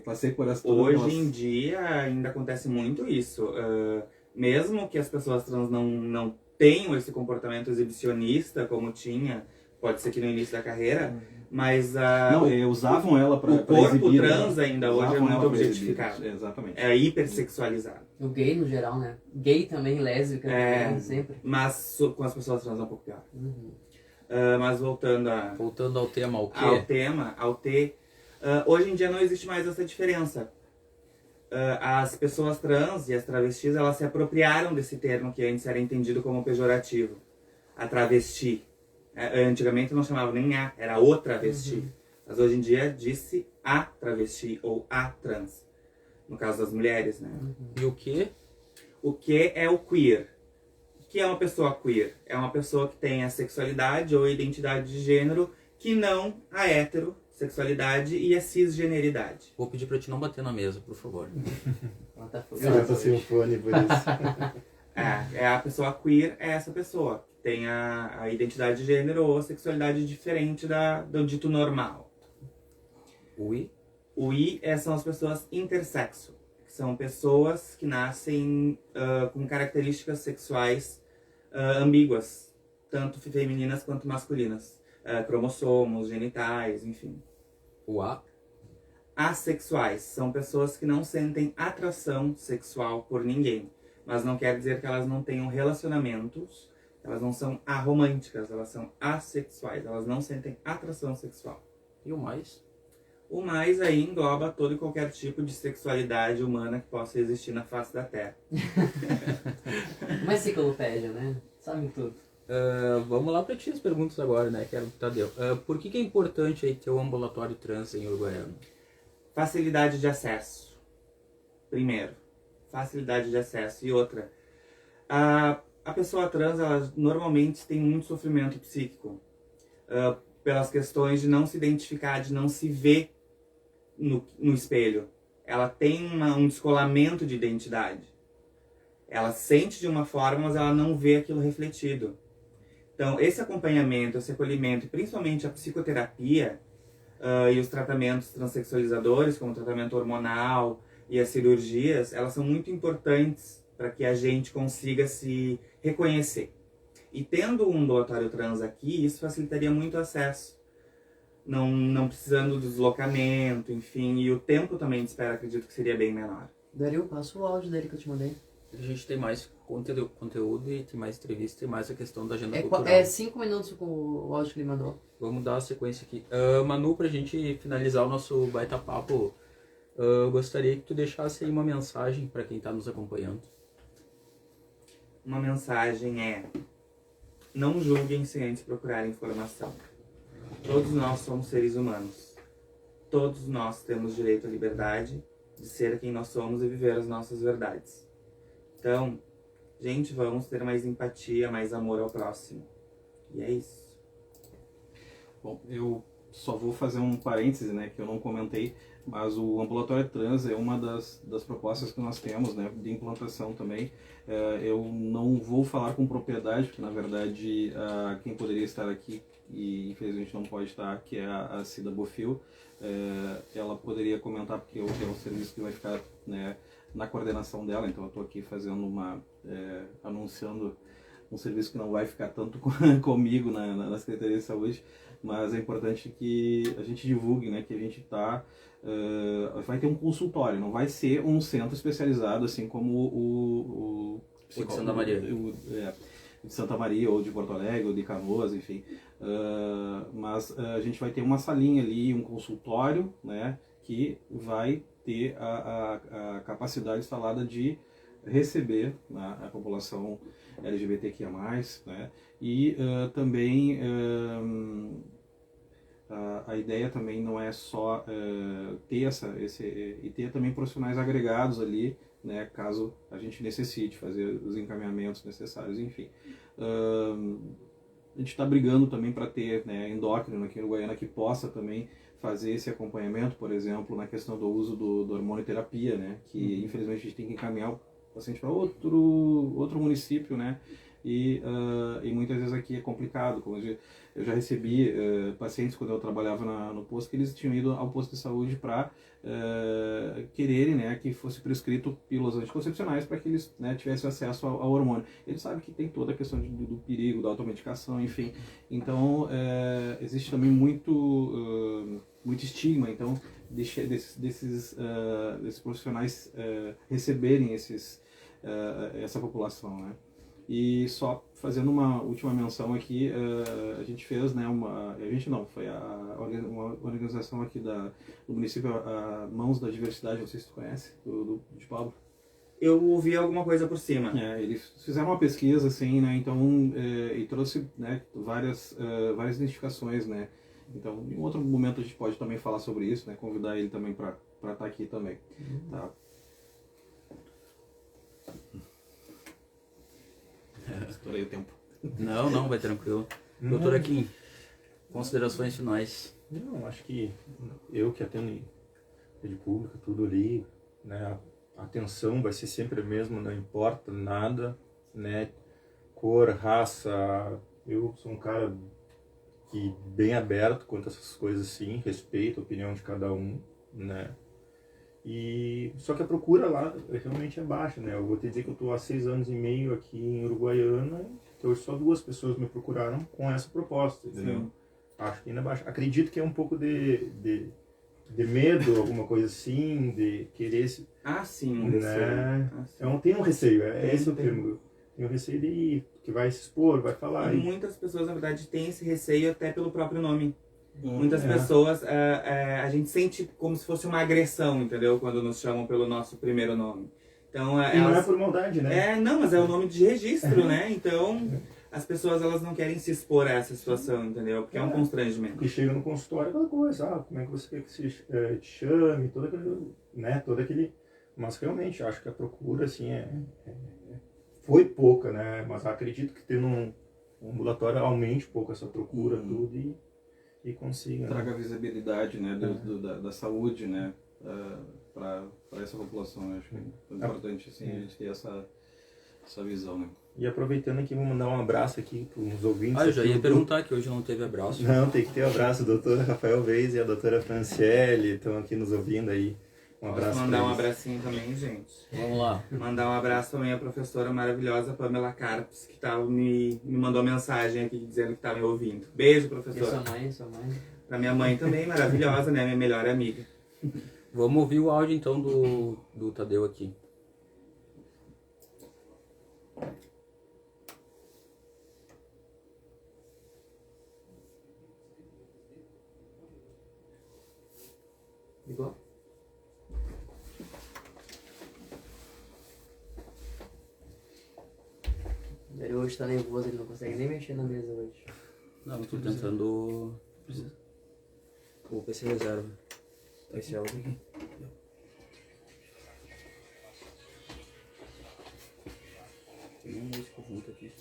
passei por essa toda
Hoje em dia ainda acontece muito isso. Mesmo que as pessoas trans não tenham esse comportamento exibicionista como tinha, pode ser que no início da carreira, mas
usavam ela para
o corpo
exibir,
trans
né?
ainda hoje é
Usavam
muito
ela pra
objetificado.
exibir, exatamente.
É hipersexualizado.
O gay no geral, né? Gay também, lésbica também, sempre.
Mas com as pessoas trans é um pouco pior.
Uhum.
Mas voltando
Voltando ao tema,
ao T, hoje em dia não existe mais essa diferença. As pessoas trans e as travestis, elas se apropriaram desse termo que antes era entendido como pejorativo. A travesti. Antigamente não chamava nem a, era o travesti.
Uhum.
Mas hoje em dia disse a travesti ou a trans. No caso das mulheres, né?
E o que?
O que é o queer? O que é uma pessoa queer? É uma pessoa que tem a sexualidade ou identidade de gênero que não a heterossexualidade e a cisgeneridade.
Vou pedir pra ti não bater na mesa, por favor.
Ela tá
Eu já tô
focada
sem o
hoje.
fone por isso.
É a pessoa queer, é essa pessoa que tem a identidade de gênero ou a sexualidade diferente do dito normal.
Ui.
O I são as pessoas intersexo, que são pessoas que nascem com características sexuais ambíguas, tanto femininas quanto masculinas. Cromossomos, genitais, enfim.
O A.
Assexuais são pessoas que não sentem atração sexual por ninguém, mas não quer dizer que elas não tenham relacionamentos, elas não são aromânticas, elas são assexuais, elas não sentem atração sexual.
E o mais?
O mais aí engloba todo e qualquer tipo de sexualidade humana que possa existir na face da Terra.
Uma enciclopédia, né? Sabe tudo.
Vamos lá para ti as perguntas agora, né? Quero Tadeu. Por que é importante aí ter o ambulatório trans em Uruguaiana?
Facilidade de acesso. Primeiro, facilidade de acesso. E outra, a pessoa trans, ela normalmente tem muito sofrimento psíquico. Pelas questões de não se identificar, de não se ver no espelho. Ela tem um descolamento de identidade. Ela sente de uma forma, mas ela não vê aquilo refletido. Então, esse acompanhamento, esse acolhimento, e principalmente a psicoterapia e os tratamentos transexualizadores, como o tratamento hormonal e as cirurgias, elas são muito importantes para que a gente consiga se reconhecer. E tendo um ambulatório trans aqui, isso facilitaria muito o acesso. Não precisando do deslocamento, enfim, e o tempo também de espera, acredito que seria bem menor.
Dario, passa o áudio dele que eu te mandei.
A gente tem mais conteúdo e tem mais entrevista e mais a questão da agenda
É
cultural.
5 minutos com o áudio que ele mandou.
Vamos dar a sequência aqui. Manu, pra gente finalizar o nosso baita-papo, eu gostaria que tu deixasse aí uma mensagem para quem está nos acompanhando.
Uma mensagem é: não julguem sem antes procurar informação. Todos nós somos seres humanos. Todos nós temos direito à liberdade de ser quem nós somos e viver as nossas verdades. Então, gente, vamos ter mais empatia, mais amor ao próximo. E é isso.
Bom, eu só vou fazer um parêntese, né, que eu não comentei, mas o ambulatório trans é uma das propostas que nós temos, né, de implantação também. Eu não vou falar com propriedade, porque na verdade quem poderia estar aqui e infelizmente não pode estar, que é a Cida Bofil, ela poderia comentar, porque é um serviço que vai ficar, né, na coordenação dela, então eu estou aqui fazendo anunciando um serviço que não vai ficar tanto comigo na Secretaria de Saúde, mas é importante que a gente divulgue, né, que a gente vai ter um consultório, não vai ser um centro especializado, assim como o
de Santa Maria.
De Santa Maria, ou de Porto Alegre, ou de Canoas, enfim. Mas a gente vai ter uma salinha ali, um consultório, né, que vai ter a capacidade instalada de receber, né, a população LGBTQIA+, né, e também a ideia também não é só ter e ter também profissionais agregados ali, né, caso a gente necessite fazer os encaminhamentos necessários, enfim. A gente está brigando também para ter, né, endócrino aqui no Uruguaiana que possa também fazer esse acompanhamento, por exemplo, na questão do uso do hormonioterapia, né, que infelizmente a gente tem que encaminhar o paciente para outro município, né, e muitas vezes aqui é complicado. Como eu já recebi pacientes quando eu trabalhava no posto, que eles tinham ido ao posto de saúde para quererem, né, que fosse prescrito pílulas anticoncepcionais para que eles, né, tivessem acesso ao hormônio. Eles sabem que tem toda a questão do perigo, da automedicação, enfim. Então, existe também muito estigma, então, desses profissionais receberem essa população, né? E só fazendo uma última menção aqui, a gente fez, né, foi uma organização aqui do município, Mãos da Diversidade, não sei se tu conhece, de Pablo.
Eu ouvi alguma coisa por cima.
Eles fizeram uma pesquisa, assim, né, então, e trouxe, né, várias identificações, né. Então, em outro momento a gente pode também falar sobre isso, né, convidar ele também para estar aqui também, tá? Estourei o tempo.
Não, vai tranquilo. Doutora Kim, considerações finais.
Não, acho que eu que atendo em rede pública, tudo ali, né, a atenção vai ser sempre a mesma, não importa nada, né, cor, raça. Eu sou um cara que bem aberto quanto a essas coisas, sim, respeito a opinião de cada um, né. E só que a procura lá realmente é baixa, né? Eu vou te dizer que eu estou há 6 anos e meio aqui em Uruguaiana, que hoje só 2 pessoas me procuraram com essa proposta, entendeu? Sim. Acho que ainda é baixa. Acredito que é um pouco de medo, alguma coisa assim, de querer se...
Sim, um
né?
receio.
Tem um receio, esse é o termo. Tem um receio de ir, que vai se expor, vai falar.
E muitas pessoas, na verdade, têm esse receio até pelo próprio nome. Muitas pessoas, a gente sente como se fosse uma agressão, entendeu? Quando nos chamam pelo nosso primeiro nome. Então,
não é por maldade, né?
Não, mas é o nome de registro, né? Então, as pessoas, elas não querem se expor a essa situação, entendeu? Porque é um constrangimento.
Porque chega no consultório aquela coisa, como é que você quer que se te chame, todo aquele... Mas realmente, acho que a procura, assim, foi pouca, né? Mas acredito que tendo um ambulatório aumente um pouco essa procura, tudo, e consiga.
Traga visibilidade, né, da saúde, né, para essa população. Eu acho que é importante, assim, a gente ter essa visão, né.
E aproveitando aqui, vou mandar um abraço aqui para os ouvintes.
Eu já ia perguntar que hoje não teve abraço.
Não, tem que ter um abraço. O doutor Rafael Veiz e a doutora Franciele estão aqui nos ouvindo aí. Um abraço.
Posso mandar um abracinho também, gente?
Vamos lá.
Mandar um abraço também à professora maravilhosa Pamela Carpes, que me mandou mensagem aqui dizendo que estava me ouvindo. Beijo, professora.
E sua mãe?
Pra minha mãe também, maravilhosa, né? Minha melhor amiga.
Vamos ouvir o áudio então do Tadeu aqui.
Igual? Ele hoje tá nervoso, ele não consegue nem mexer na mesa hoje.
Não, tô tentando o PC reserva.
Esse áudio aqui.
Tem uma música junto aqui.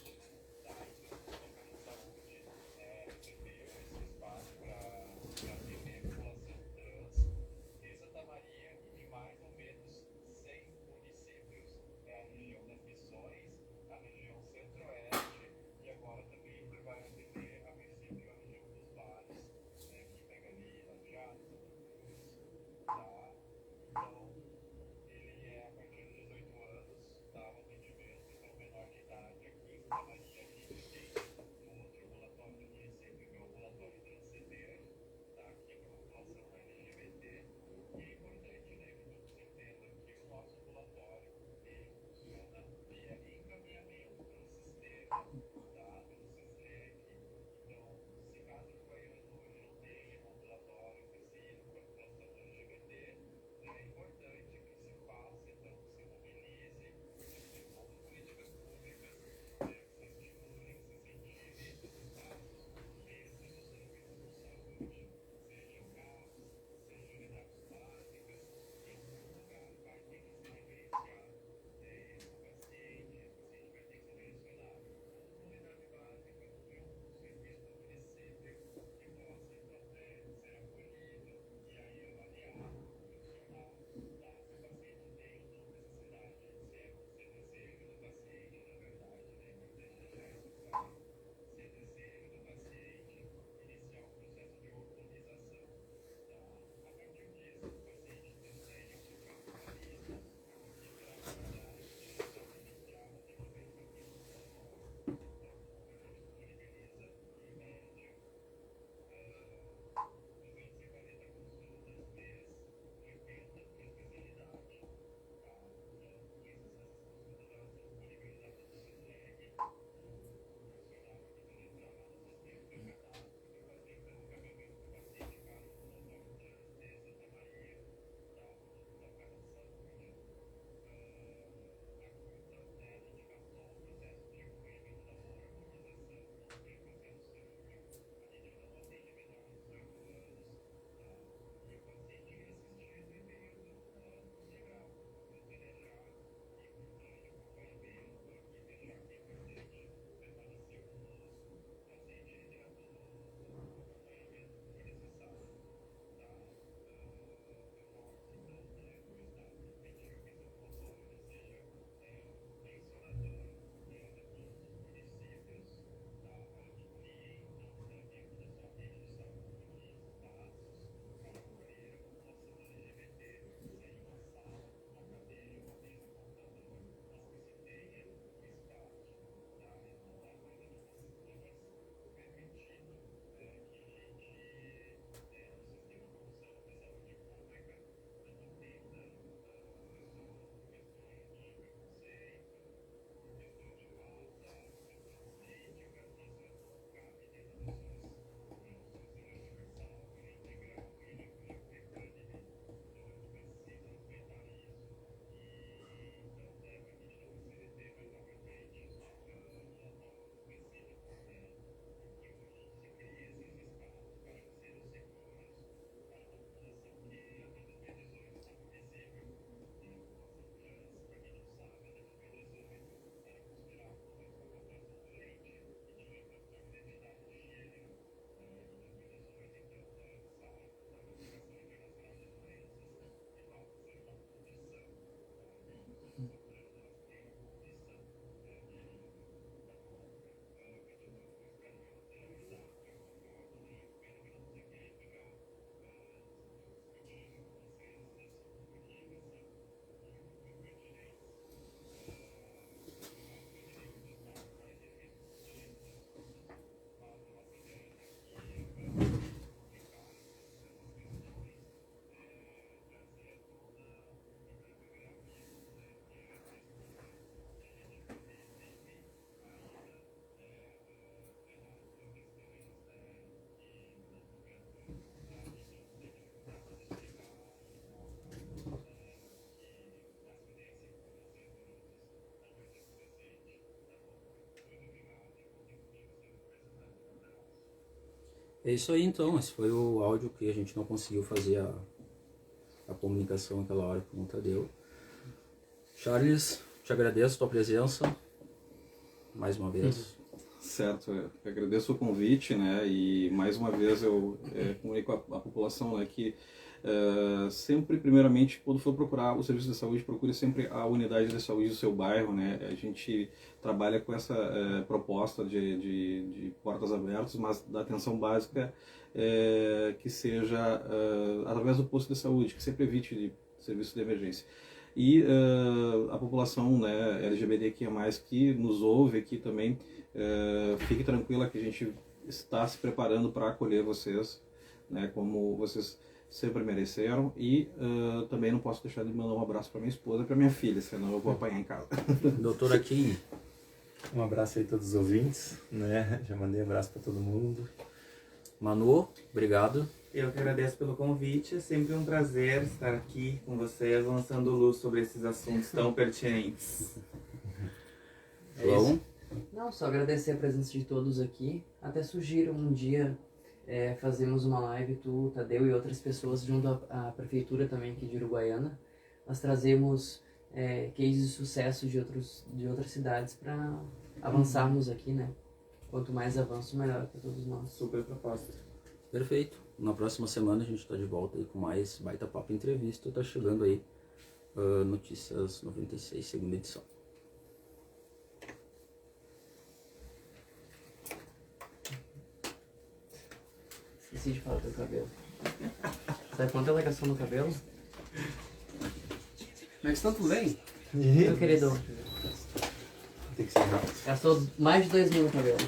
É isso aí então, esse foi o áudio que a gente não conseguiu fazer a comunicação naquela hora com o Tadeu. Charles, te agradeço a tua presença mais uma vez.
Certo, eu agradeço o convite, né, e mais uma vez eu comunico à população, né, que sempre, primeiramente, quando for procurar o serviço de saúde, procure sempre a unidade de saúde do seu bairro, né, a gente trabalha com essa proposta de portas abertas, mas da atenção básica que seja através do posto de saúde, que sempre evite de serviço de emergência. E a população, né, LGBTQIA+, que nos ouve aqui também, fique tranquila que a gente está se preparando para acolher vocês, né, como vocês sempre mereceram. E também não posso deixar de mandar um abraço para minha esposa e para minha filha, senão eu vou apanhar em casa.
Doutor Aquim.
Um abraço aí a todos os ouvintes, né? Já mandei abraço para todo mundo.
Manu, obrigado.
Eu que agradeço pelo convite, é sempre um prazer estar aqui com vocês, lançando luz sobre esses assuntos tão pertinentes.
João.
Não, só agradecer a presença de todos aqui. Até sugiro um dia fazermos uma live, tu, Tadeu e outras pessoas, junto à prefeitura também aqui de Uruguaiana. Nós trazemos cases de sucesso de outras cidades para avançarmos aqui, né? Quanto mais avanço, melhor para todos nós.
Super proposta.
Perfeito. Na próxima semana a gente está de volta aí com mais Baita Papo Entrevista. Tá chegando aí Notícias 96, segunda edição.
Esqueci de falar do teu cabelo. Sabe quanto ela gastou no cabelo?
Como é que está tudo bem?
Meu querido,
Tem que ser rápido.
gastou mais de 2 mil no cabelo.